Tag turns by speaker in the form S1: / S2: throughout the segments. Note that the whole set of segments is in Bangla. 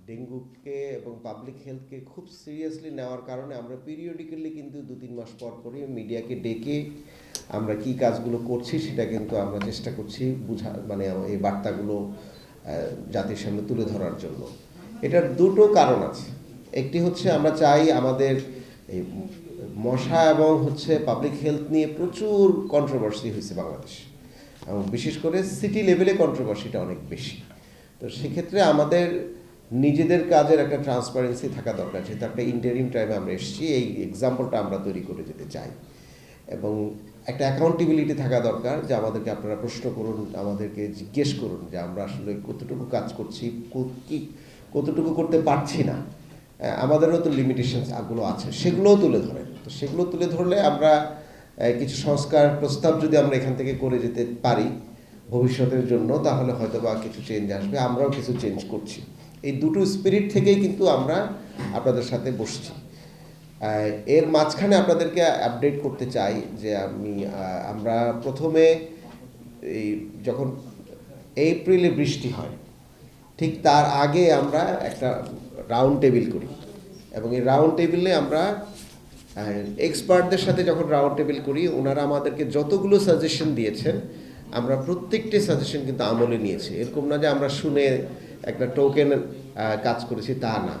S1: ডেঙ্গুকে এবং পাবলিক হেলথকে খুব সিরিয়াসলি নেওয়ার কারণে আমরা পিরিয়ডিক্যালি কিন্তু 2-3 মাস পর পরই মিডিয়াকে ডেকে আমরা কি কাজগুলো করছি সেটা কিন্তু আমরা চেষ্টা করছি মানে এই বার্তাগুলো জাতির সামনে তুলে ধরার জন্য। এটার দুটো কারণ আছে। একটি হচ্ছে আমরা চাই আমাদের এই মশা এবং পাবলিক হেলথ নিয়ে প্রচুর কন্ট্রোভার্সি হয়েছে বাংলাদেশে, এবং বিশেষ করে সিটি লেভেলে কন্ট্রোভার্সিটা অনেক বেশি। তো সেক্ষেত্রে আমাদের নিজেদের কাজের একটা ট্রান্সপারেন্সি থাকা দরকার, যেহেতু একটা ইন্টারিম টাইমে আমরা এসেছি, এই এক্সাম্পলটা আমরা তৈরি করে যেতে চাই। এবং একটা অ্যাকাউন্টেবিলিটি থাকা দরকার, যে আমাদেরকে আপনারা প্রশ্ন করুন, আমাদেরকে জিজ্ঞেস করুন যে আমরা আসলে কতটুকু কাজ করছি, কতটুকু করতে পারছি না, আমাদেরও তো লিমিটেশনসগুলো আছে, সেগুলোও তুলে ধরেন। তো সেগুলো তুলে ধরলে আমরা কিছু সংস্কার প্রস্তাব যদি আমরা এখান থেকে করে যেতে পারি ভবিষ্যতের জন্য, তাহলে হয়তো বা কিছু চেঞ্জ আসবে, আমরাও কিছু চেঞ্জ করছি। এই দুটো স্পিরিট থেকেই কিন্তু আমরা আপনাদের সাথে বসছি। এর মাঝখানে আপনাদেরকে আপডেট করতে চাই যে আমরা প্রথমে এই যখন এপ্রিলে বৃষ্টি হয়, ঠিক তার আগে আমরা একটা রাউন্ড টেবিল করি, এবং এই রাউন্ড টেবিলে আমরা এক্সপার্টদের সাথে যখন রাউন্ড টেবিল করি, ওনারা আমাদেরকে যতগুলো সাজেশন দিয়েছেন আমরা প্রত্যেকটি সাজেশন কিন্তু আমলে নিয়েছি। এরকম না যে আমরা শুনে একটা টোকেন কাজ করেছি, তা না।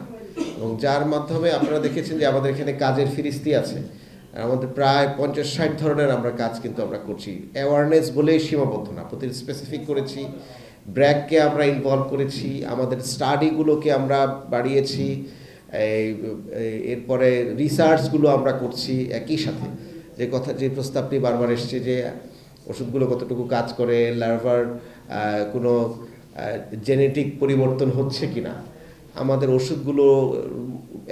S1: এবং যার মাধ্যমে আপনারা দেখেছেন যে আমাদের এখানে কাজের ফিরিস্তি আছে, আমাদের প্রায় 50-60 ধরনের আমরা কাজ কিন্তু আমরা করছি। অ্যাওয়ারনেস বলেই সীমাবদ্ধ না, প্রতি স্পেসিফিক করেছি, ব্র্যাককে আমরা ইনভলভ করেছি, আমাদের স্টাডিগুলোকে আমরা বাড়িয়েছি, এরপরে রিসার্চগুলো আমরা করছি। একই সাথে যে প্রস্তাবটি বারবার এসছে যে ওষুধগুলো কতটুকু কাজ করে, লার্ভার কোনো জেনেটিক পরিবর্তন হচ্ছে কিনা, আমাদের ওষুধগুলো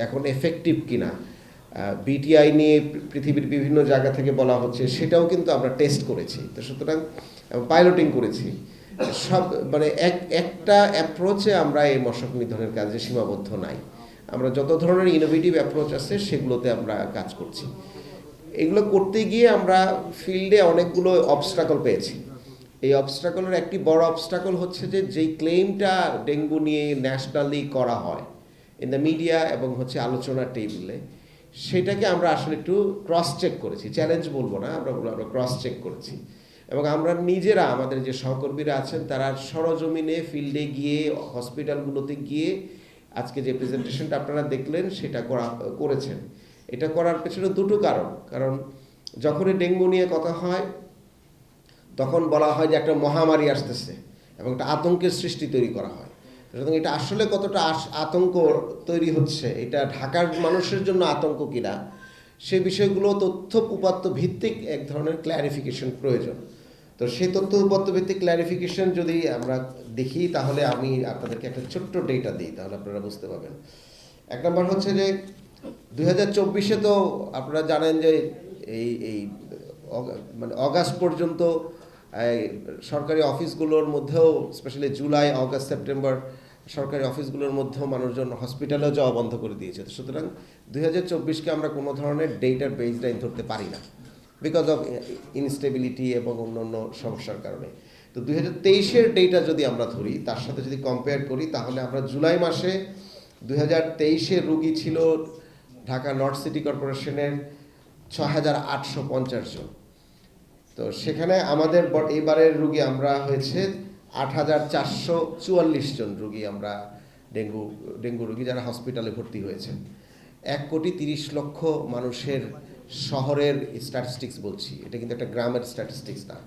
S1: এখন এফেক্টিভ কিনা, বিটিআই নিয়ে পৃথিবীর বিভিন্ন জায়গা থেকে বলা হচ্ছে, সেটাও কিন্তু আমরা টেস্ট করেছি। তো সুতরাং পাইলটিং করেছি। সব মানে একটা অ্যাপ্রোচে আমরা এই মশক নিধনের কাজে সীমাবদ্ধ নাই, আমরা যত ধরনের ইনোভেটিভ অ্যাপ্রোচ আছে সেগুলোতে আমরা কাজ করছি। এগুলো করতে গিয়ে আমরা ফিল্ডে অনেকগুলো অবস্ট্রাকল পেয়েছি। এই অবস্ট্রাকলের একটি বড় অবস্ট্রাকল হচ্ছে যে যেই ক্লেমটা ডেঙ্গু নিয়ে ন্যাশনালি করা হয় ইন দ্য মিডিয়া এবং আলোচনা টেবিলে, সেটাকে আমরা আসলে একটু ক্রস চেক করেছি। চ্যালেঞ্জ বলবো না, আমরা ক্রস চেক করেছি। এবং আমরা নিজেরা, আমাদের যে সহকর্মীরা আছেন, তারা সরজমিনে ফিল্ডে গিয়ে, হসপিটালগুলোতে গিয়ে আজকে যে প্রেজেন্টেশনটা আপনারা দেখলেন সেটা করেছেন। এটা করার পেছনে দুটো কারণ যখনই ডেঙ্গু নিয়ে কথা হয় তখন বলা হয় যে একটা মহামারী আসতেছে এবং একটা আতঙ্কের সৃষ্টি তৈরি করা হয়। সুতরাং এটা আসলে কতটা আতঙ্ক তৈরি হচ্ছে, এটা ঢাকার মানুষের জন্য আতঙ্ক কিনা, সে বিষয়গুলো তথ্য উপাত্ত ভিত্তিক এক ধরনের ক্ল্যারিফিকেশন প্রয়োজন। তো সেই তথ্য উপাত্ত ভিত্তিক ক্ল্যারিফিকেশন যদি আমরা দেখি, তাহলে আমি আপনাদেরকে একটা ছোট্ট ডেটা দিই, তাহলে আপনারা বুঝতে পারবেন। এক নম্বর হচ্ছে যে 2024-এ তো আপনারা জানেন যে এই মানে অগাস্ট পর্যন্ত সরকারি অফিসগুলোর মধ্যেও, স্পেশালি জুলাই, অগাস্ট, সেপ্টেম্বর, সরকারি অফিসগুলোর মধ্যেও মানুষজন হসপিটালেও যাওয়া বন্ধ করে দিয়েছে। সুতরাং 2024-কে আমরা কোনো ধরনের ডেটার বেস লাইন ধরতে পারি না, বিকজ অফ ইনস্টেবিলিটি এবং অন্যান্য সমস্যার কারণে। তো 2023-এর ডেটা যদি আমরা ধরি, তার সাথে যদি কম্পেয়ার করি, তাহলে আমরা জুলাই মাসে 2023-এ রোগী ছিল ঢাকা নর্থ সিটি কর্পোরেশনের 6,850 জন। তো সেখানে আমাদের এবারের রোগী আমরা হয়েছে 8,444 জন রোগী, আমরা ডেঙ্গু রোগী যারা হসপিটালে ভর্তি হয়েছেন। 1,30,00,000 মানুষের শহরের স্ট্যাটিস্টিক্স বলছি, এটা কিন্তু একটা গ্রামের স্ট্যাটিস্টিক্স না।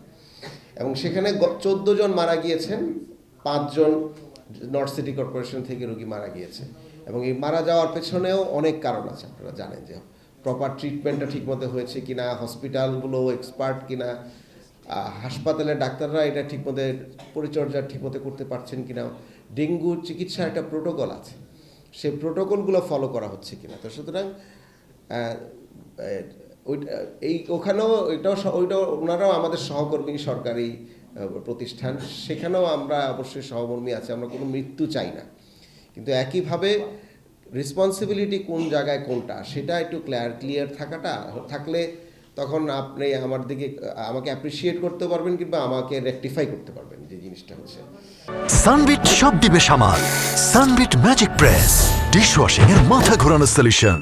S1: এবং সেখানে 14 জন মারা গিয়েছেন, 5 জন নর্থ সিটি কর্পোরেশন থেকে রোগী মারা গিয়েছে। এবং এই মারা যাওয়ার পেছনেও অনেক কারণ আছে। আপনারা জানেন যে প্রপার ট্রিটমেন্টটা ঠিকমতো হয়েছে কিনা, হসপিটালগুলো এক্সপার্ট কিনা, হাসপাতালের ডাক্তাররা এটা ঠিকমতো পরিচর্যা ঠিকমতো করতে পারছেন কিনা, ডেঙ্গু চিকিৎসার একটা প্রোটোকল আছে, সেই প্রোটোকলগুলো ফলো করা হচ্ছে কিনা। তো সুতরাং ওখানেও ওইটাও ওনারাও আমাদের সহকর্মী, সরকারি প্রতিষ্ঠান, সেখানেও আমরা অবশ্যই সহকর্মী আছে, আমরা কোনো মৃত্যু চাই না। কিন্তু একইভাবে রেসপন্সিবিলিটি কোন জায়গায় কোনটা, সেটা একটু ক্লিয়ার থাকলে তখন আপনি আমার দিকে আমাকে অ্যাপ্রিসিয়েট করতে পারবেন কিংবা আমাকে রেকটিফাই করতে পারবেন যে জিনিসটা হচ্ছে।
S2: সানবিট সব দিবে সামাল। সানবিট ম্যাজিক প্রেস ডিশওয়াশিং এর মাথা ঘোরানো সলিউশন।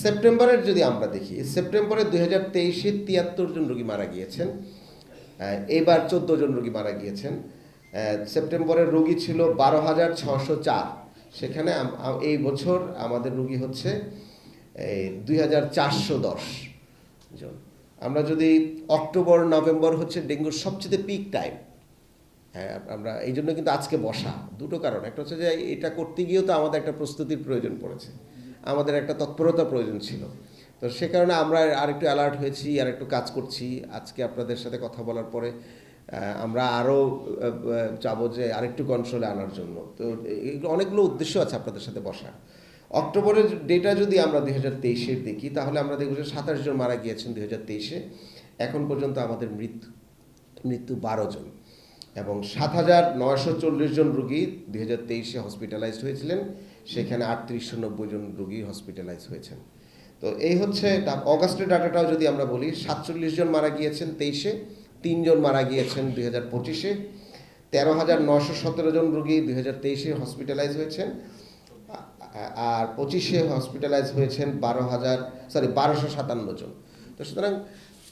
S1: সেপ্টেম্বরের যদি আমরা দেখি, সেপ্টেম্বরে 2023-এ 73 জন রোগী মারা গিয়েছেন, এবার 14 জন রোগী মারা গিয়েছেন। সেপ্টেম্বরের রোগী ছিল 12,604, সেখানে এই বছর আমাদের রোগী হচ্ছে 2,410 জন। আমরা যদি অক্টোবর নভেম্বর হচ্ছে ডেঙ্গুর সবচেয়ে পিক টাইম, হ্যাঁ আমরা এই জন্য কিন্তু আজকে বসা, দুটো কারণ। একটা হচ্ছে যে এটা করতে গিয়েও তো আমাদের একটা প্রস্তুতির প্রয়োজন পড়েছে, আমাদের একটা তৎপরতা প্রয়োজন ছিল। তো সে কারণে আমরা আরেকটু অ্যালার্ট হয়েছি, আর একটু কাজ করছি। আজকে আপনাদের সাথে কথা বলার পরে আমরা আরও চাবো যে আরেকটু কন্ট্রোলে আনার জন্য। তো এগুলো অনেকগুলো উদ্দেশ্য আছে আপনাদের সাথে বসা। অক্টোবরের ডেটা যদি আমরা 2023-এর দেখি, তাহলে আমরা দেখব যে 27 জন মারা গিয়েছেন 2023-এ। এখন পর্যন্ত আমাদের মৃত্যু 12 জন, এবং 7,940 জন রুগী 2023-এ হসপিটালাইজড হয়েছিলেন, সেখানে 3890 জন রুগী হসপিটালাইজ হয়েছেন। তো এই হচ্ছে অগাস্টের ডাটাটাও যদি আমরা বলি, 47 জন মারা গিয়েছেন 23-এ, 3 জন মারা গিয়েছেন 2025-এ, 13,917 জন রুগী 2023-এ হসপিটালাইজ হয়েছেন, আর 25-এ হসপিটালাইজ হয়েছেন 1257 জন। তো সুতরাং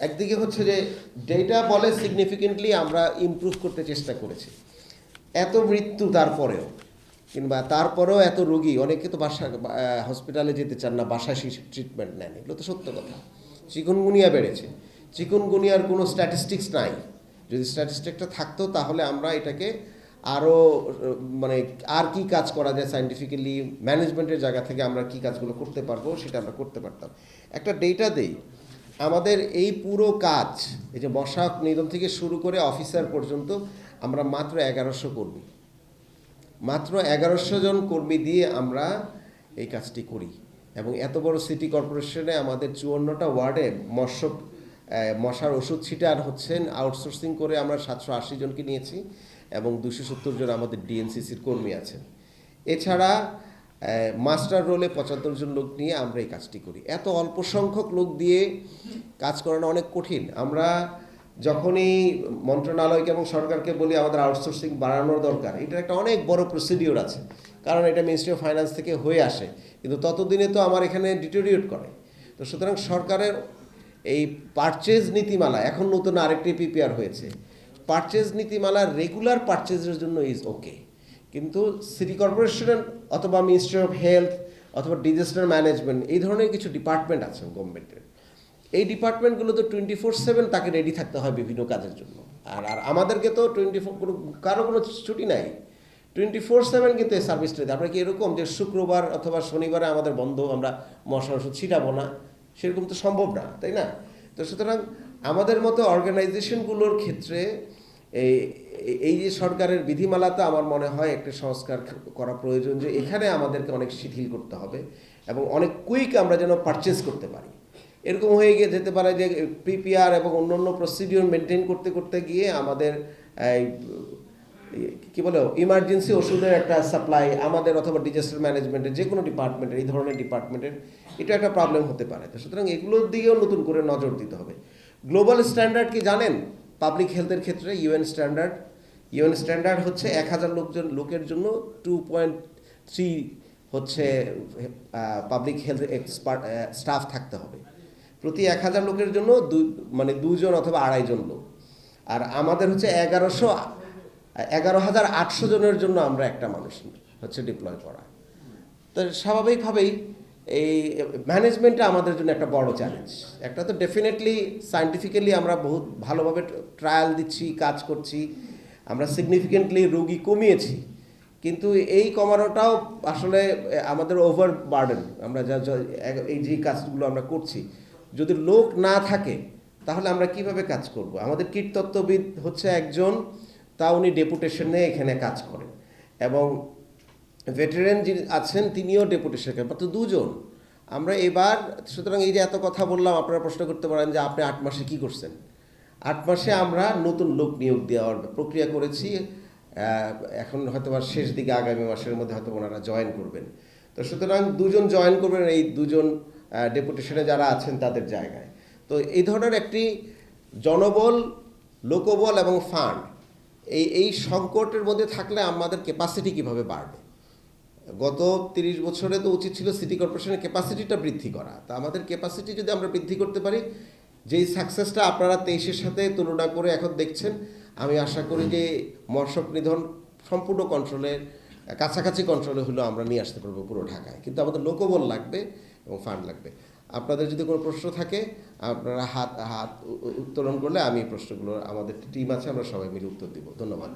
S1: একদিকে হচ্ছে যে ডেটা বলে সিগনিফিকেন্টলি আমরা ইমপ্রুভ করতে চেষ্টা করেছি। এত মৃত্যু তারপরেও, কিংবা তারপরেও এত রোগী, অনেকে তো হসপিটালে যেতে চান না, বাসায় ট্রিটমেন্ট নেন, এগুলো তো সত্য কথা। চিকুনগুনিয়া বেড়েছে, চিকুনগুনিয়ার কোনো স্ট্যাটিস্টিক্স নাই। যদি স্ট্যাটিস্টিকটা থাকতো তাহলে আমরা এটাকে আরও মানে আর কি কাজ করা যায় সায়েন্টিফিক্যালি, ম্যানেজমেন্টের জায়গা থেকে আমরা কি কাজগুলো করতে পারবো সেটা আমরা করতে পারতাম। একটা ডেটা দেই, আমাদের এই পুরো কাজ, এই যে মশা নিধন থেকে শুরু করে অফিসার পর্যন্ত, আমরা মাত্র 1100 কর্মী, মাত্র 1100 জন কর্মী দিয়ে আমরা এই কাজটি করি। এবং এত বড় সিটি কর্পোরেশনে আমাদের 54টা ওয়ার্ডে মশার ওষুধ ছিটার হচ্ছেন আউটসোর্সিং করে আমরা 780 জনকে নিয়েছি, এবং 270 জন আমাদের ডিএনসিসির কর্মী আছেন। এছাড়া মাস্টার রোলে 75 জন লোক নিয়ে আমরা এই কাজটি করি। এত অল্প সংখ্যক লোক দিয়ে কাজ করানো অনেক কঠিন। আমরা যখনই মন্ত্রণালয়কে এবং সরকারকে বলি আমাদের আউটসোর্সিং বাড়ানোর দরকার, এটার একটা অনেক বড় প্রসিডিওর আছে, কারণ এটা মিনিস্ট্রি অফ ফাইন্যান্স থেকে হয়ে আসে, কিন্তু ততদিনে তো আমার এখানে ডিটোরিয়েট করে। তো সুতরাং সরকারের এই পারচেজ নীতিমালা, এখন নতুন আরেকটি পিপিআর হয়েছে, পারচেজ নীতিমালা রেগুলার পারচেজের জন্য ইজ ওকে, কিন্তু সিটি কর্পোরেশনের অথবা মিনিস্ট্রি অফ হেলথ অথবা ডিজাস্টার ম্যানেজমেন্ট, এই ধরনের কিছু ডিপার্টমেন্ট আছে গভর্নমেন্টের, এই ডিপার্টমেন্টগুলো তো 24/7 তাকে রেডি থাকতে হয় বিভিন্ন কাজের জন্য। আর আমাদেরকে তো 24 কারো কোনো ছুটি নাই, 24/7 কিন্তু এই সার্ভিসটা দিই। আমরা কি এরকম যে শুক্রবার অথবা শনিবারে আমাদের বন্ধ, আমরা মশার ওষুধ ছিটাবো না? সেরকম তো সম্ভব না, তাই না? তো সুতরাং আমাদের মতো অর্গানাইজেশনগুলোর ক্ষেত্রে এই যে সরকারের বিধিমালাতে আমার মনে হয় একটা সংস্কার করা প্রয়োজন, যে এখানে আমাদেরকে অনেক শিথিল করতে হবে এবং অনেক কুইক আমরা যেন পারচেজ করতে পারি। এরকম হয়ে গিয়ে যেতে পারে যে পিপিআর এবং অন্যান্য প্রসিডিওর মেনটেন করতে করতে গিয়ে আমাদের কি বলে ইমার্জেন্সি ওষুধের একটা সাপ্লাই আমাদের অথবা ডিজাস্টার ম্যানেজমেন্টের যে কোনো ডিপার্টমেন্টের, এই ধরনের ডিপার্টমেন্টের এটা একটা প্রবলেম হতে পারে। তো সুতরাং এগুলোর দিকেও নতুন করে নজর দিতে হবে। গ্লোবাল স্ট্যান্ডার্ড কি জানেন? পাবলিক হেলথের ক্ষেত্রে ইউএন স্ট্যান্ডার্ড হচ্ছে 1000 লোকের জন্য 2.3 হচ্ছে পাবলিক হেলথ এক্সপার্ট স্টাফ থাকতে হবে প্রতি 1000 লোকের জন্য, মানে 2 জন অথবা 2.5 জন লোক। আর আমাদের হচ্ছে 11,800 জনের জন্য আমরা একটা মানুষ হচ্ছে ডিপ্লয় করা। তো স্বাভাবিকভাবেই এই ম্যানেজমেন্টটা আমাদের জন্য একটা বড় চ্যালেঞ্জ। একটা তো ডেফিনেটলি সায়েন্টিফিক্যালি আমরা বহুত ভালোভাবে ট্রায়াল দিচ্ছি, কাজ করছি, আমরা সিগনিফিকেন্টলি রোগী কমিয়েছি, কিন্তু এই কমানোটাও আসলে আমাদের ওভার বার্ডেন। আমরা এই যে কাজগুলো আমরা করছি, যদি লোক না থাকে তাহলে আমরা কিভাবে কাজ করব? আমাদের কীটতত্ত্ববিদ হচ্ছে একজন, তা উনি ডেপুটেশনে এখানে কাজ করেন, এবং ভেটেরান যিনি আছেন তিনিও ডেপুটেশন করেন, মাত্র 2 জন। আমরা এবার, সুতরাং এই যে এত কথা বললাম, আপনারা প্রশ্ন করতে পারেন যে আপনি 8 মাসে কি করছেন? 8 মাসে আমরা নতুন লোক নিয়োগ দেওয়ার প্রক্রিয়া করেছি। এখন হয়তো শেষ দিকে আগামী মাসের মধ্যে হয়তো ওনারা জয়েন করবেন। তো সুতরাং 2 জন জয়েন করবেন এই 2 জন ডেপুটেশনে যারা আছেন তাদের জায়গায়। তো এই ধরনের একটি জনবল, লোকবল এবং ফান্ড এই সংকটের মধ্যে থাকলে আমাদের ক্যাপাসিটি কিভাবে বাড়বে? গত 30 বছরে তো উচিত ছিল সিটি কর্পোরেশনের ক্যাপাসিটিটা বৃদ্ধি করা। তা আমাদের ক্যাপাসিটি যদি আমরা বৃদ্ধি করতে পারি, যেই সাকসেসটা আপনারা 23-এর সাথে তুলনা করে এখন দেখছেন, আমি আশা করি যে মশক নিধন সম্পূর্ণ কন্ট্রোলের কাছাকাছি কন্ট্রোলে হলেও আমরা নিয়ে আসতে পারবো পুরো ঢাকায়। কিন্তু আমাদের লোকবল লাগবে এবং ফান্ড লাগবে। আপনাদের যদি কোনো প্রশ্ন থাকে আপনারা হাত উত্তোলন করলে আমি প্রশ্নগুলো, আমাদের টিম আছে, আমরা সবাই মিলে উত্তর দিব। ধন্যবাদ।